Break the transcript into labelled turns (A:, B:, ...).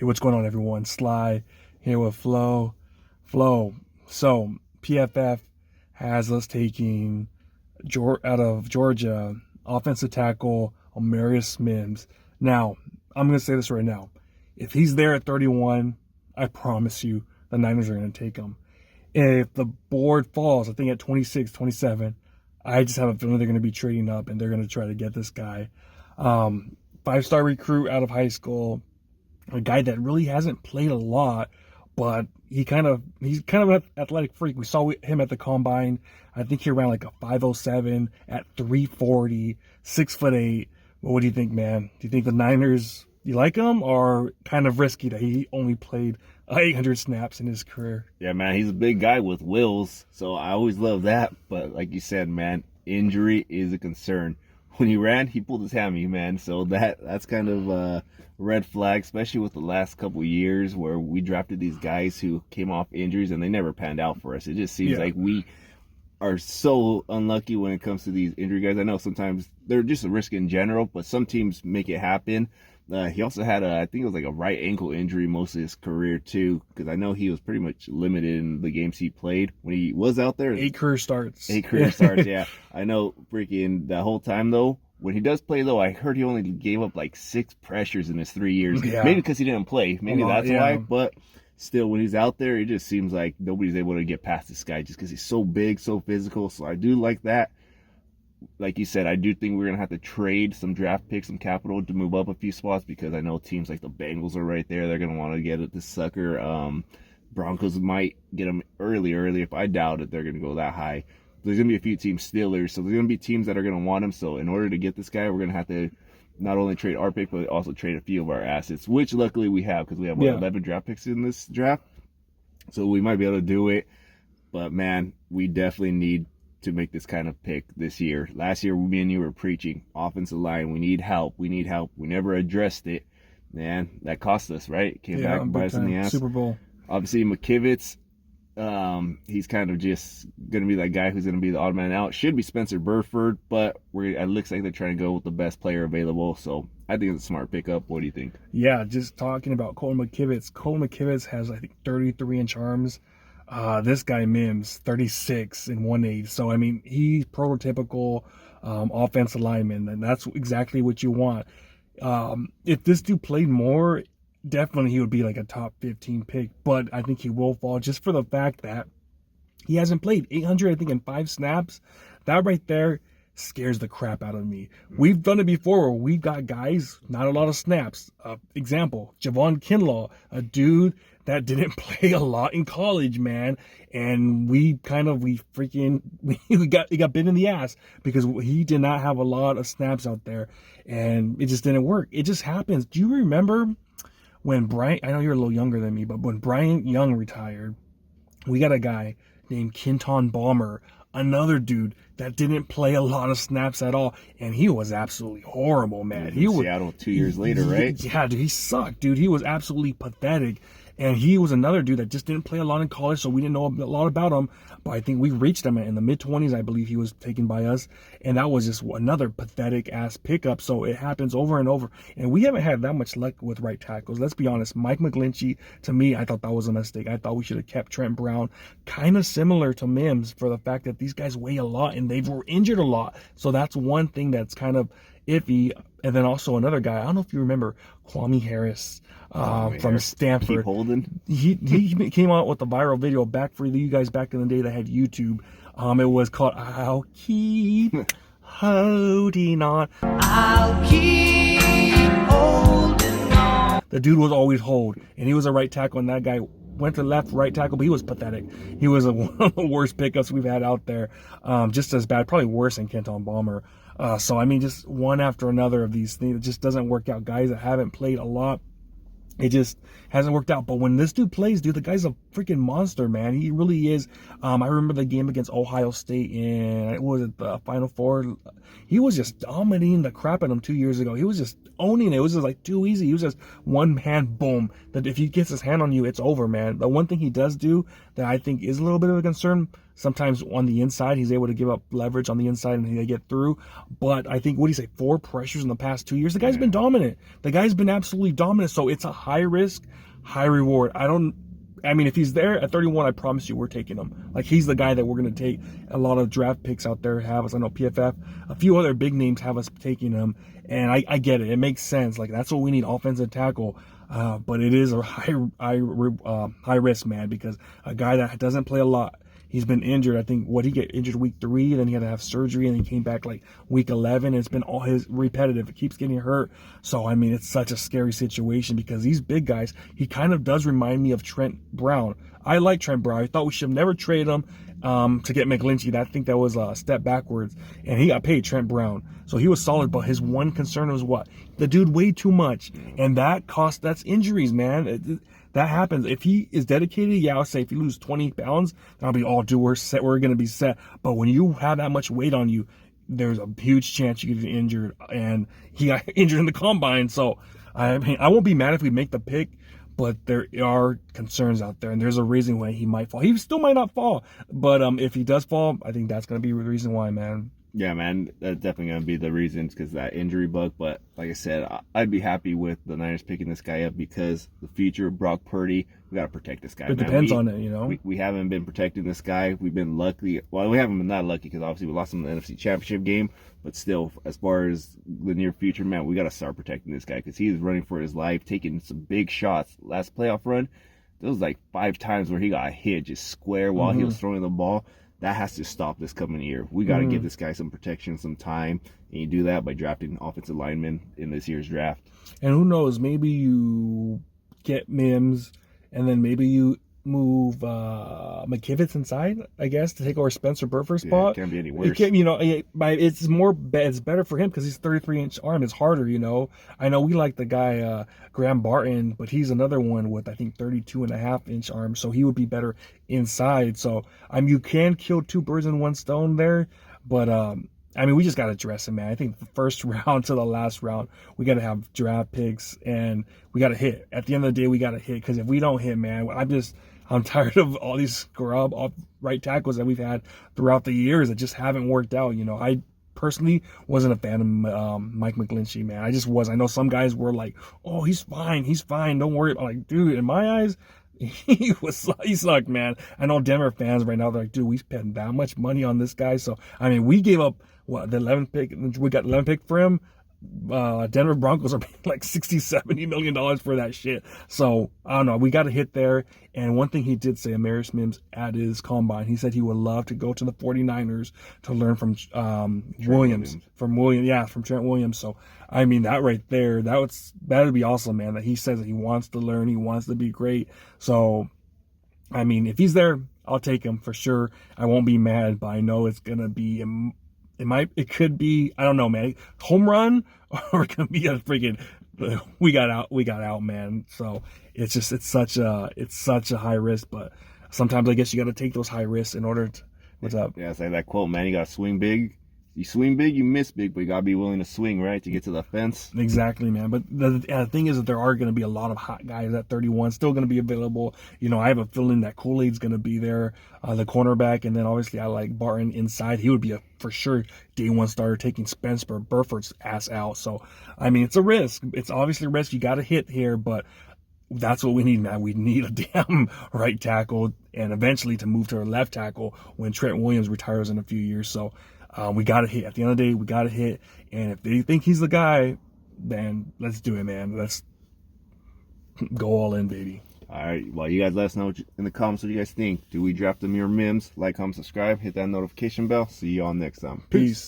A: Hey, what's going on, everyone? Sly here with Flo. So, PFF has us taking out of Georgia offensive tackle Amarius Mims. Now, I'm going to say this right now. If he's there at 31, I promise you the Niners are going to take him. If the board falls, I think at 26, 27, I just have a feeling they're going to be trading up and they're going to try to get this guy. 5-star recruit out of high school. A guy that really hasn't played a lot, but he's kind of an athletic freak. We saw him at the combine. I think he ran like a 5.07 at 340, 6'8". Well, what do you think, man? Do you think the Niners, you like him, or kind of risky that he only played 800 snaps in his career?
B: Yeah, man, he's a big guy with wheels, so I always love that. But like you said, man, injury is a concern. When he ran, he pulled his hammy, man. So that's kind of a red flag, especially with the last couple of years where we drafted these guys who came off injuries and they never panned out for us. It just seems like we are so unlucky when it comes to these injury guys. I know sometimes they're just a risk in general, but some teams make it happen. He also had I think it was like a right ankle injury most of his career too, because I know he was pretty much limited in the games he played when he was out there.
A: 8 career starts.
B: 8 career starts, yeah. I know freaking that whole time though, when he does play though, I heard he only gave up like 6 pressures in his 3 years. Yeah. Maybe because he didn't play. Maybe that's why. But still, when he's out there, it just seems like nobody's able to get past this guy just because he's so big, so physical. So I do like that. Like you said, I do think we're going to have to trade some draft picks, some capital to move up a few spots, because I know teams like the Bengals are right there. They're going to want to get at this sucker. Broncos might get him early. If I doubt it, they're going to go that high. There's going to be a few teams, Steelers. So there's going to be teams that are going to want him. So in order to get this guy, we're going to have to not only trade our pick, but also trade a few of our assets, which luckily we have, because we have 11 draft picks in this draft. So we might be able to do it. But, man, we definitely need to make this kind of pick this year. Last year, me and you were preaching offensive line. We need help. We never addressed it. Man, that cost us, right? It came back and bite us in the ass.
A: Super Bowl.
B: Obviously, McKivitz, he's kind of just going to be that guy who's going to be the odd man out. Should be Spencer Burford, but it looks like they're trying to go with the best player available. So I think it's a smart pickup. What do you think?
A: Yeah, just talking about Colton McKivitz. Colton McKivitz has, I think, 33-inch arms. This guy Mims, 36 and 180. So, I mean, he's prototypical offensive lineman, and that's exactly what you want. If this dude played more, definitely he would be like a top 15 pick, but I think he will fall just for the fact that he hasn't played 800, I think, in 5 snaps. That right there scares the crap out of me. We've done it before where we've got guys, not a lot of snaps. Example, Javon Kinlaw, a dude that didn't play a lot in college, man. And he got bit in the ass because he did not have a lot of snaps out there, and it just didn't work. It just happens. Do you remember when I know you're a little younger than me, but when Bryant Young retired, we got a guy named Kenton Balmer, another dude that didn't play a lot of snaps at all, and he was absolutely horrible, man.
B: He was Seattle 2 years later, right?
A: Yeah, dude, he sucked, dude. He was absolutely pathetic. And he was another dude that just didn't play a lot in college, so we didn't know a lot about him. But I think we reached him in the mid-20s, I believe he was taken by us. And that was just another pathetic-ass pickup. So it happens over and over. And we haven't had that much luck with right tackles. Let's be honest. Mike McGlinchey, to me, I thought that was a mistake. I thought we should have kept Trent Brown. Kind of similar to Mims for the fact that these guys weigh a lot and they were injured a lot. So that's one thing that's kind of iffy. And then also another guy, I don't know if you remember, Kwame Harris from Stanford.
B: Keep holding.
A: He came out with a viral video back for you guys back in the day that had YouTube. It was called "I'll Keep Holding On." I'll keep holding on. The dude was always hold, and he was a right tackle, and that guy went to left right tackle, but he was pathetic. He was one of the worst pickups we've had out there. Just as bad, probably worse than Kenton Balmer. So, I mean, just one after another of these things. It just doesn't work out. Guys that haven't played a lot, it just hasn't worked out. But when this dude plays, dude, the guy's a freaking monster, man. He really is. I remember the game against Ohio State in, the Final Four. He was just dominating the crap out of him 2 years ago. He was just owning it. It was just like too easy. He was just one hand, boom. That if he gets his hand on you, it's over, man. The one thing he does do that I think is a little bit of a concern, Sometimes on the inside, he's able to give up leverage on the inside and they get through. But I think, what do you say, 4 pressures in the past 2 years? The guy's been dominant. The guy's been absolutely dominant. So it's a high risk, high reward. I mean, if he's there at 31, I promise you we're taking him. Like, he's the guy that we're going to take. A lot of draft picks out there have us. I know PFF, a few other big names have us taking him. And I get it. It makes sense. Like, that's what we need, offensive tackle. But it is a high risk, man, because a guy that doesn't play a lot, he's been injured. I think, he get injured week 3, then he had to have surgery, and he came back like week 11. It's been all his repetitive. It keeps getting hurt. So, I mean, it's such a scary situation because these big guys, he kind of does remind me of Trent Brown. I like Trent Brown. I thought we should have never traded him to get McGlinchey. I think that was a step backwards. And he got paid, Trent Brown. So he was solid, but his one concern was what? The dude weighed too much. And that's injuries, man. That happens. If he is dedicated, yeah, I'll say if you lose 20 pounds, that'll be all, dude, we're going to be set. But when you have that much weight on you, there's a huge chance you get injured. And he got injured in the combine. So, I mean, I won't be mad if we make the pick, but there are concerns out there. And there's a reason why he might fall. He still might not fall. But if he does fall, I think that's going to be the reason why, man.
B: Yeah, man, that's definitely going to be the reasons because that injury bug. But like I said, I'd be happy with the Niners picking this guy up because the future of Brock Purdy, we got to protect this guy.
A: It depends on it, you know.
B: We haven't been protecting this guy. We've been lucky. Well, we haven't been that lucky because obviously we lost him in the NFC Championship game. But still, as far as the near future, man, we got to start protecting this guy because he is running for his life, taking some big shots. Last playoff run, there was like 5 times where he got hit just square while he was throwing the ball. That has to stop this coming year. We got to give this guy some protection, some time, and you do that by drafting offensive linemen in this year's draft.
A: And who knows, maybe you get Mims, and then maybe you move McKivitz inside, I guess, to take over Spencer Burford's spot.
B: It can't be any worse.
A: It's better for him because he's 33-inch arm. It's harder, you know. I know we like the guy Graham Barton, but he's another one with, I think, 32.5-inch arm, so he would be better inside. So, you can kill 2 birds in 1 stone there, but we just got to address it, man. I think the first round to the last round, we got to have draft picks, and we got to hit. At the end of the day, we got to hit, because if we don't hit, man, I'm tired of all these scrub right tackles that we've had throughout the years that just haven't worked out. You know, I personally wasn't a fan of Mike McGlinchey, man. I just was. I know some guys were like, "Oh, he's fine, don't worry." I'm like, dude, in my eyes, he sucked, man. I know Denver fans right now, they're like, dude, we spent that much money on this guy. So, we gave up the 11th pick. We got 11th pick for him. Denver Broncos are paying like $60-70 million for that shit. So I don't know. We got to hit there. And one thing he did say, Amarius Mims, at his combine, he said he would love to go to the 49ers to learn from Williams. From Trent Williams. So that right there, that'd be awesome, man. That he says that he wants to learn, he wants to be great. So if he's there, I'll take him for sure. I won't be mad, but I know it's gonna be. It could be, I don't know, man, home run, or it could be a freaking, we got out, man. So it's such a high risk, but sometimes I guess you got to take those high risks in order to, what's up?
B: Yeah, it's like that quote, man, you got to swing big. You swing big, you miss big, but you got to be willing to swing, right, to get to the fence.
A: Exactly, man. But the thing is that there are going to be a lot of hot guys at 31 still going to be available. You know, I have a feeling that Kool-Aid's going to be there, the cornerback, and then obviously I like Barton inside. He would be a for sure day 1 starter, taking Spencer Burford's ass out. So, it's a risk. It's obviously a risk. You got to hit here, but that's what we need, man. We need a damn right tackle, and eventually to move to a left tackle when Trent Williams retires in a few years. So, we got to hit. At the end of the day, we got to hit. And if they think he's the guy, then let's do it, man. Let's go all in, baby.
B: All right. Well, you guys let us know in the comments what you guys think. Do we draft Amarius Mims? Like, comment, subscribe, hit that notification bell. See you all next time.
A: Peace.